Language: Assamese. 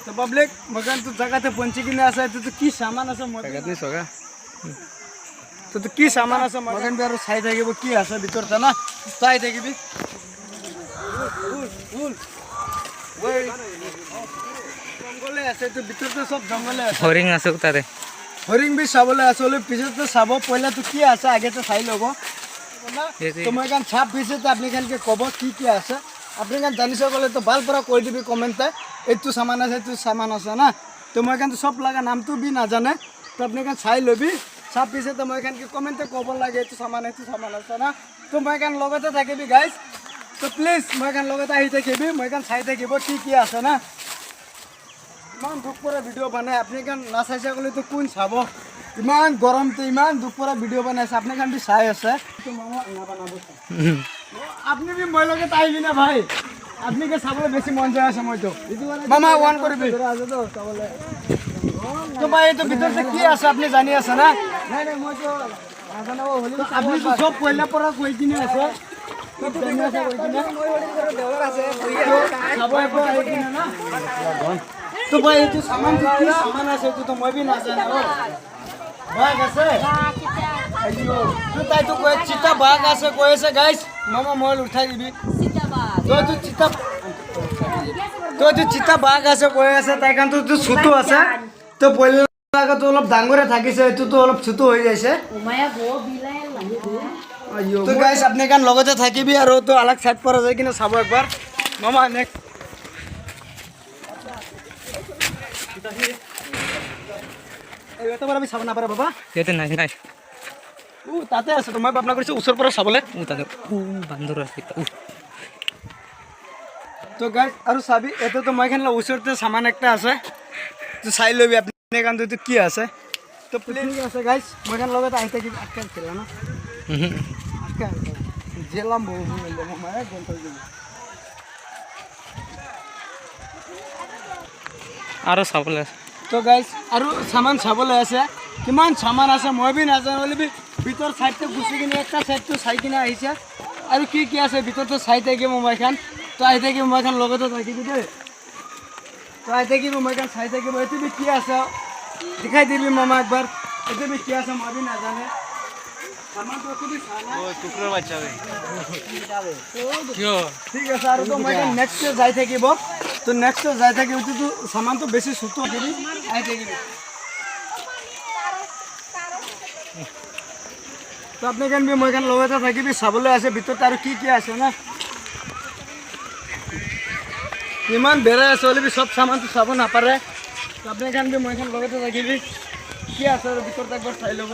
তো পাব্লিক মগান তো জায়গাতে পৌঁছে কিনে আসে তো কি সামান আছে মগান সগা তো কি সামান আছে মগান আর চাই থাকিব কি আছে ভিতরতে না চাই থাকিবি জঙ্গলে আছে তো ভিতরতে সব জঙ্গলে আছে হরিণ আছে তারে হরিণ বি চাবলৈ আছে ওলে পিছতে চাব পয়লা তো কি আছে আগে তো চাই ল'ব তো মই কান চাপ পিছতে আপনি কানকে কব কি আছে আপনি কান জানিছ গ'লে তো ভাল পৰা কৈ দিবি কমেণ্টে এইটো সামান আছে এইটো সামান আছে না তো মই কান সব লাগা নামটো বি নাজানে তো আপনি কান চাই ল'বি চাপ পিছতে মই কানকে কমেণ্টে ক'ব লাগে এইটো সামান আছে না তো মই কান লগতে থাকিবি গাইজ তো প্লিজ মই কান লগতে আহি থাকিবি মই কান চাই থাকিব কি আছে না ইমান দুখ পৰা ভিডিঅ' বনাই আপুনি কান নাচাইছে গ'লে তো কোন চাব ইমান গৰমতে ইমান দুখ পৰা ভিডিঅ' বনাইছে আপুনি কান বি চাই আছে আপনি বি মই লগত আহিবি না ভাই আপনি কে চাবলৈ বেছি মন যায় আছে মইতো মামা ওৱান কৰিবি তো ভাই এইটো ভিতৰতে কি আছে আপুনি জানি আছে না আপুনি চব পইলা পৰা কৈ কিনে আছে তো ভাই এইটো সামান কি সামান আছে এইটো তো মই বি নাজানো বাঘ আছে তো তাই তো কয় চিতা বাঘ আছে কৈ আছে গাইস মামা মোবাইল উঠাই দিবি তো চিতা বাঘ আছে কৈ আছে তাই কাৰণ তো ছুটু আছে তো পইলা তো অলপ ডাঙৰে থাকিছে এইটো তো অলপ ছুটু হৈ যাইছে তো গাইস আপনি কান লগতে থাকিবি আৰু তো আলাগ সাইড পৰা যাই কিনে চাব একবাৰ মামা নেক্সট এটা বাৰ আমি চাব না পাৰে বাবা ইয়াতে নাই নাই তাতে আছে তো মই ভাবনা কৰিছো ওচৰ পৰা চাবলে তাতে বান্দৰ আছে তো গাইস আৰু চাবি এতে তো মই খানলা ওচৰতে সামান একটা আছে তো চাই লবি আপনি কান তো কি আছে তো প্লেন আছে গাইস মই খান লগত আইতে কি আটকান ছিল না আটকান জেলাম বহু মিলে মামা গন্ত দিবি আৰু চাবলৈ তো গাইস আৰু সামান চাবলৈ আছে কিমান সামান আছে মই বি নাজানো বলি ভিতৰ সাইডতে গুছি কিনে একটা সাইডটো চাই কিনে আহিছে আৰু কি আছে ভিতৰতে চাই থাকি মই খান তো আহি থাকি মই খান লগতে থাকিবি দে তো আহি থাকি মই খান চাই থাকিব এইটো বি কি আছে দেখাই দিবি মামা একবাৰ এইটো বি কি আছে মই বি নাজানে সামান তো কি সানা ও কুকুৰৰ বাচ্চা বে কিয় ঠিক আছে আৰু তো মই নেক্সট যাই থাকিব তো নেক্সট যাই থাকিব তো সামান তো বেছি সুতো দিবি আহি থাকিবি তো আপনি কেন বি মই কেন লগতে থাকিবি চাবলৈ আছে ভিতৰত আৰু কি আছে না ইমান বেৰা আছে বলি সব সামান তো চাব নাপাৰে তো আপনি কেন বি মই কেন লগতে থাকিবি কি আছে আৰু ভিতৰত একবাৰ চাই ল'ব